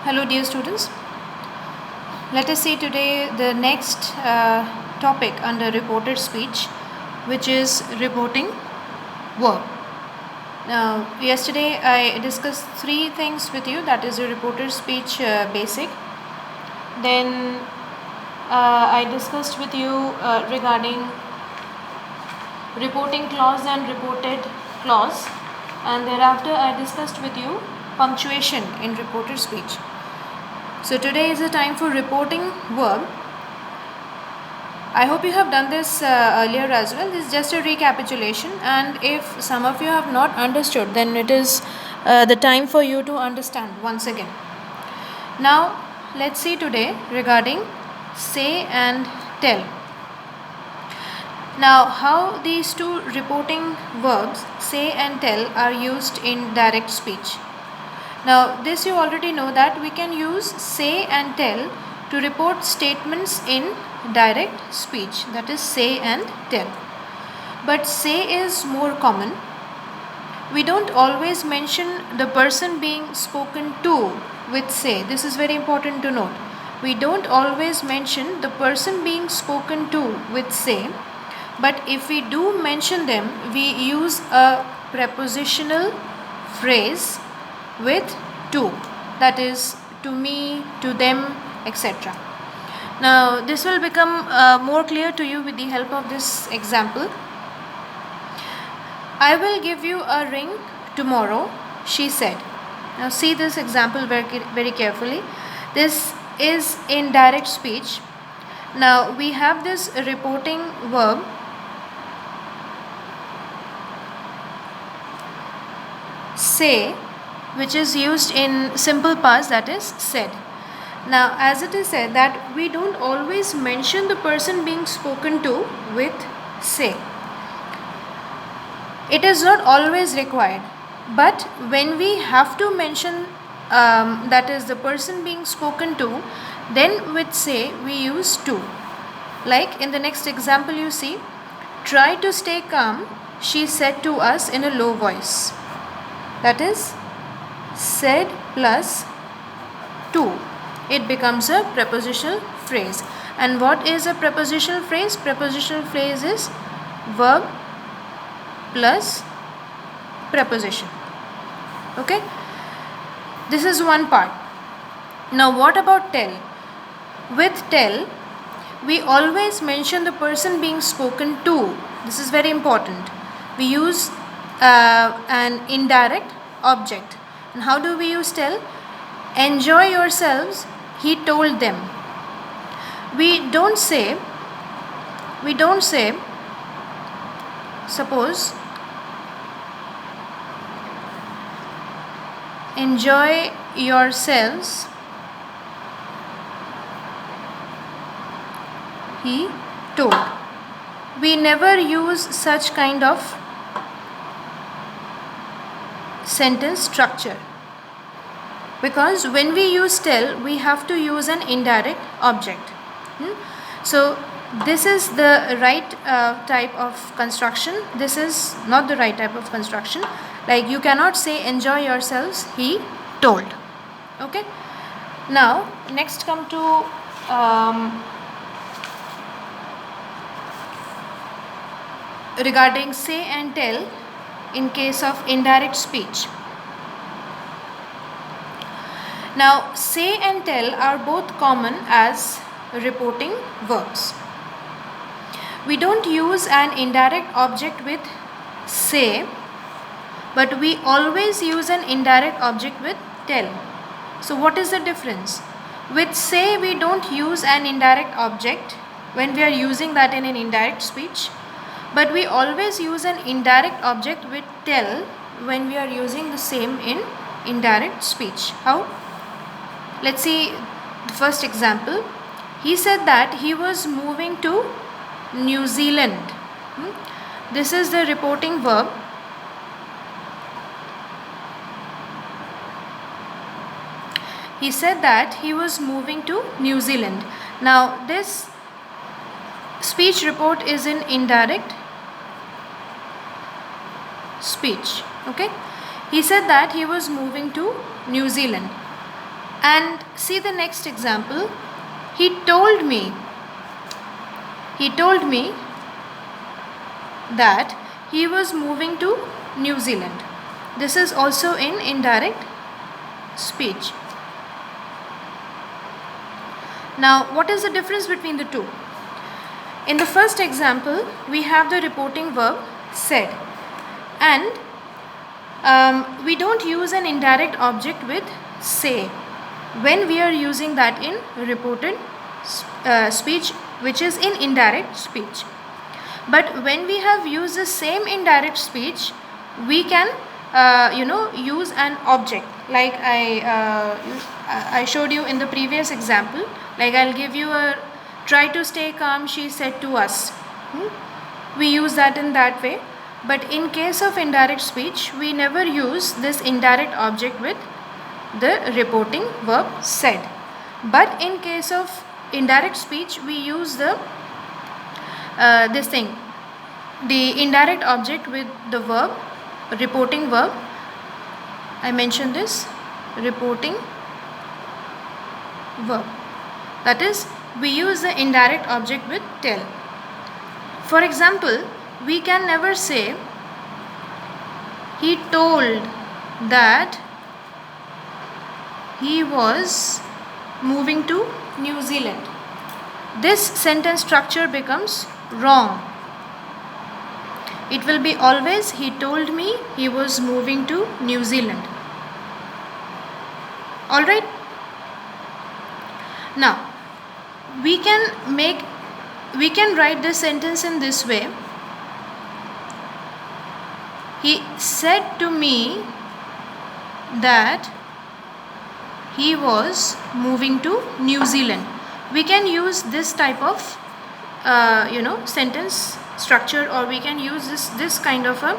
Hello, dear students. Let us see today the next topic under reported speech, which is reporting verb. Now, yesterday I discussed three things with you, that is, the reported speech basic. Then I discussed with you regarding reporting clause and reported clause, and thereafter I discussed with you punctuation in reported speech. So today is the time for reporting verb. I hope you have done this earlier as well. This is just a recapitulation, and if some of you have not understood, then it is the time for you to understand once again. Now let's see today regarding say and tell. Now, how these two reporting verbs, say and tell, are used in direct speech. Now, this you already know that we can use say and tell to report statements in direct speech, that is, say and tell. But say is more common. We don't always mention the person being spoken to with say. This is very important to note. We don't always mention the person being spoken to with say. But if we do mention them, we use a prepositional phrase with to, that is, to me, to them, etc. Now, this will become more clear to you with the help of this example. I will give you a ring tomorrow, she said. Now, see this example very carefully. This is in direct speech. Now, we have this reporting verb say, which is used in simple past, that is, said. Now, as it is said that we don't always mention the person being spoken to with say. It is not always required, but when we have to mention that is the person being spoken to, then with say we use to. Like in the next example you see, try to stay calm, she said to us in a low voice. That is said plus to. It becomes a prepositional phrase. And what is a prepositional phrase? Prepositional phrase is verb plus preposition. Okay? This is one part. Now, what about tell? With tell, we always mention the person being spoken to. This is very important. We use an indirect object. And how do we use tell? Enjoy yourselves, he told them. We don't say, suppose, enjoy yourselves, he told. We never use such kind of sentence structure, because when we use tell, we have to use an indirect object. So this is the right type of construction. This is not the right type of construction. Like, you cannot say enjoy yourselves, he told. Okay. Now next come to regarding say and tell in case of indirect speech. Now, say and tell are both common as reporting verbs. We don't use an indirect object with say, but we always use an indirect object with tell. So, what is the difference? With say, we don't use an indirect object when we are using that in an indirect speech, but we always use an indirect object with tell when we are using the same in indirect speech. How? Let's see the first example. He said that he was moving to New Zealand. This is the reporting verb. He said that he was moving to New Zealand. Now, this speech report is in indirect speech. Okay. He said that he was moving to New Zealand. And see the next example. He told me. He told me that he was moving to New Zealand. This is also in indirect speech. Now, what is the difference between the two? In the first example, we have the reporting verb said, and we don't use an indirect object with say when we are using that in reported speech, which is in indirect speech. But when we have used the same indirect speech, we can use an object, like I showed you in the previous example. Like, I'll give you a try to stay calm, she said to us. We use that in that way. But in case of indirect speech, we never use this indirect object with the reporting verb said. But in case of indirect speech, we use the the indirect object with the verb, reporting verb. I mentioned this, reporting verb. That is, we use the indirect object with tell. For example, we can never say he told that he was moving to New Zealand. This sentence structure becomes wrong. It will be always he told me he was moving to New Zealand. Alright? Now, we can write this sentence in this way. He said to me that he was moving to New Zealand. We can use this type of sentence structure, or we can use this kind of a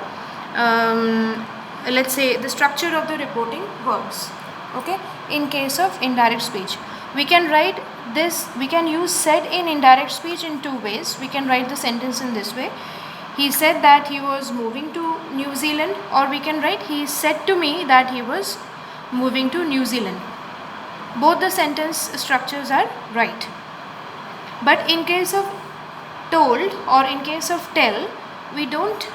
let's say the structure of the reporting verbs. Okay, in case of indirect speech, we can write this, we can use said in indirect speech in two ways. We can write the sentence in this way: he said that he was moving to New Zealand, or we can write he said to me that he was moving to New Zealand. Both the sentence structures are right. But in case of told or in case of tell, we don't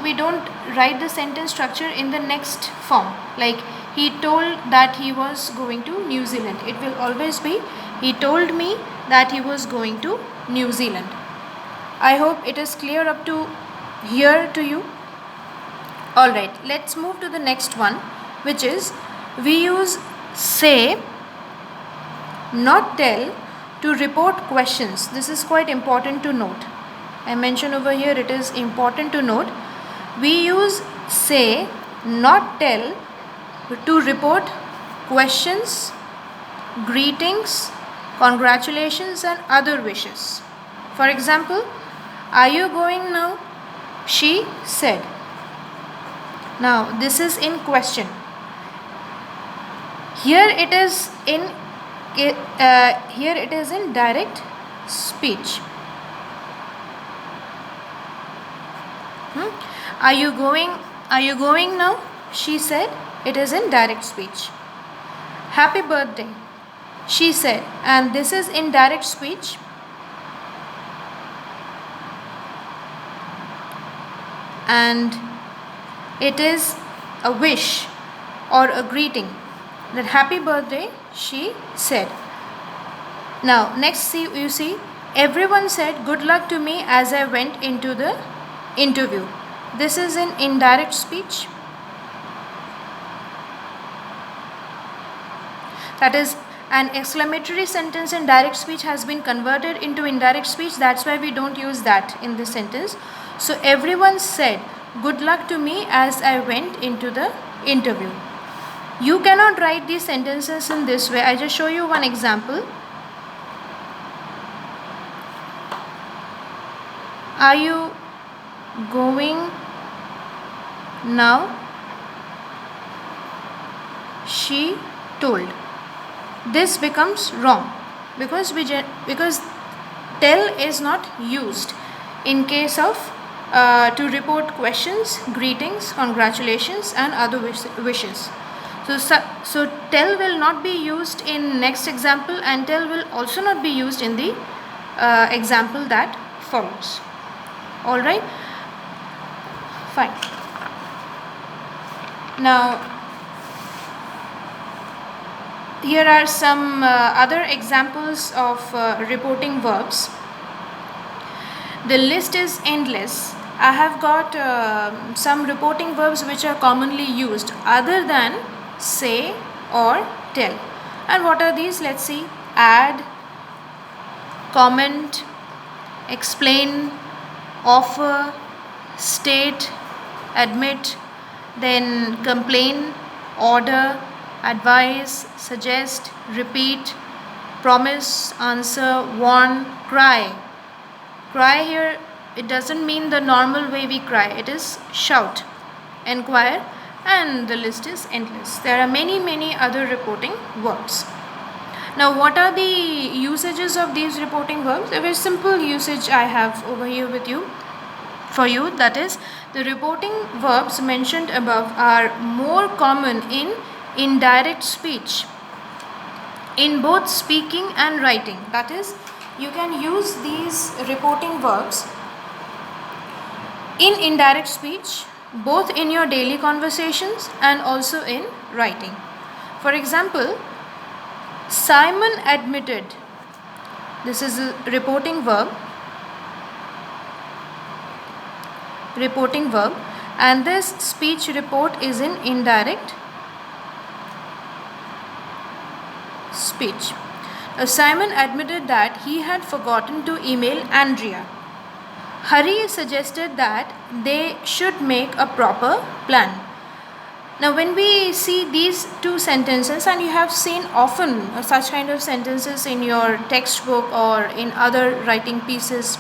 we don't write the sentence structure in the next form, like he told that he was going to New Zealand. It will always be he told me that he was going to New Zealand. I hope it is clear up to here to you. Alright, let's move to the next one, which is we use say, not tell, to report questions. This is quite important to note. I mentioned over here, it is important to note. We use say, not tell, to report questions, greetings, congratulations, and other wishes. For example, are you going now? She said. Now, this is in question. Here it is in direct speech. Are you going now? She said. It is in direct speech. Happy birthday, she said, and this is in direct speech. And it is a wish or a greeting, that happy birthday, she said. Now next, you see everyone said good luck to me as I went into the interview. This is in indirect speech. That is, an exclamatory sentence in direct speech has been converted into indirect speech. That's why we don't use that in this sentence. So everyone said good luck to me as I went into the interview. You cannot write these sentences in this way. I just show you one example. Are you going now? She told. This becomes wrong because tell is not used in case of to report questions, greetings, congratulations, and other wishes. So tell will not be used in next example, and tell will also not be used in the example that follows. Alright, fine. Now here are some other examples of reporting verbs. The list is endless. I have got some reporting verbs which are commonly used other than say or tell. And what are these? Let's see. Add, comment, explain, offer, state, admit, then complain, order, advise, suggest, repeat, promise, answer, warn, cry. Cry here, it doesn't mean the normal way we cry, it is shout, enquire, and the list is endless. There are many other reporting verbs. Now what are the usages of these reporting verbs? A very simple usage I have over here with you for you, that is, the reporting verbs mentioned above are more common in indirect speech, in both speaking and writing. That is, you can use these reporting verbs in indirect speech, both in your daily conversations and also in writing. For example, Simon admitted. This is a reporting verb, and this speech report is in indirect speech. Simon admitted that he had forgotten to email Andrea. Hari suggested that they should make a proper plan. Now when we see these two sentences, and you have seen often such kind of sentences in your textbook or in other writing pieces.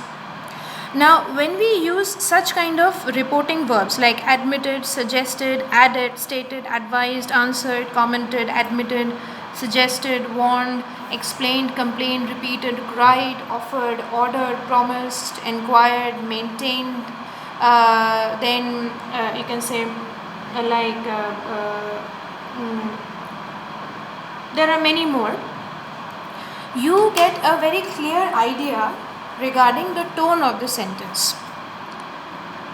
Now when we use such kind of reporting verbs like admitted, suggested, added, stated, advised, answered, commented, admitted, suggested, warned, explained, complained, repeated, cried, offered, ordered, promised, inquired, maintained, then you can say there are many more. You get a very clear idea regarding the tone of the sentence.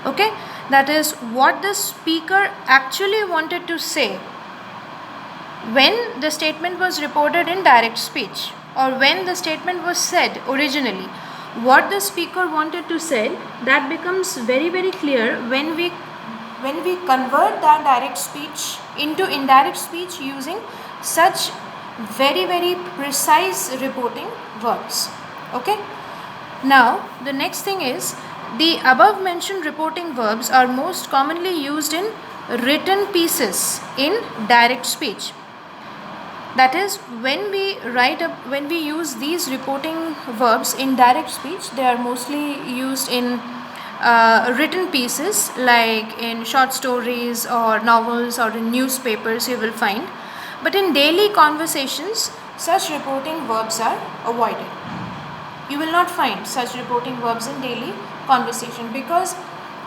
Okay, that is what the speaker actually wanted to say when the statement was reported in direct speech, or when the statement was said originally. What the speaker wanted to say, that becomes very clear when we convert that direct speech into indirect speech using such very precise reporting verbs. Okay, now the next thing is, the above mentioned reporting verbs are most commonly used in written pieces in direct speech. That is, when we use these reporting verbs in direct speech, they are mostly used in written pieces like in short stories or novels or in newspapers you will find. But in daily conversations, such reporting verbs are avoided. You will not find such reporting verbs in daily conversation because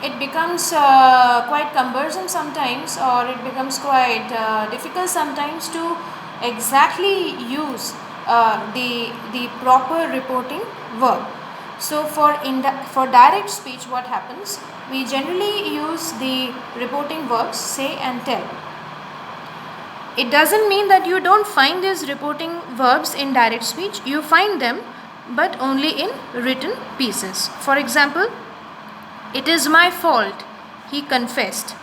it becomes quite cumbersome sometimes, or it becomes quite difficult sometimes to exactly use the proper reporting verb. So for direct speech, what happens? We generally use the reporting verbs say and tell. It doesn't mean that you don't find these reporting verbs in direct speech. You find them, but only in written pieces. For example, it is my fault, he confessed.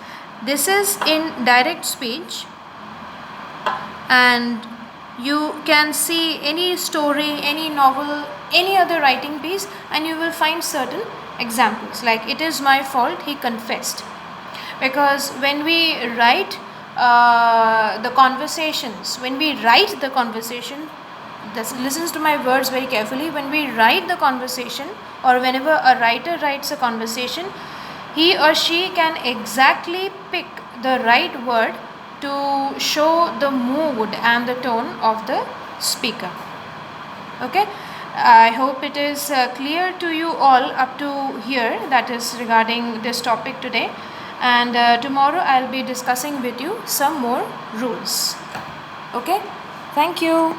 This is in direct speech, and you can see any story, any novel, any other writing piece, and you will find certain examples like it is my fault, he confessed. Because when we write the conversations, listens to my words very carefully, when we write the conversation, or whenever a writer writes a conversation, he or she can exactly pick the right word to show the mood and the tone of the speaker. Okay, I hope it is clear to you all up to here, that is regarding this topic today. and tomorrow I'll be discussing with you some more rules. Okay, thank you.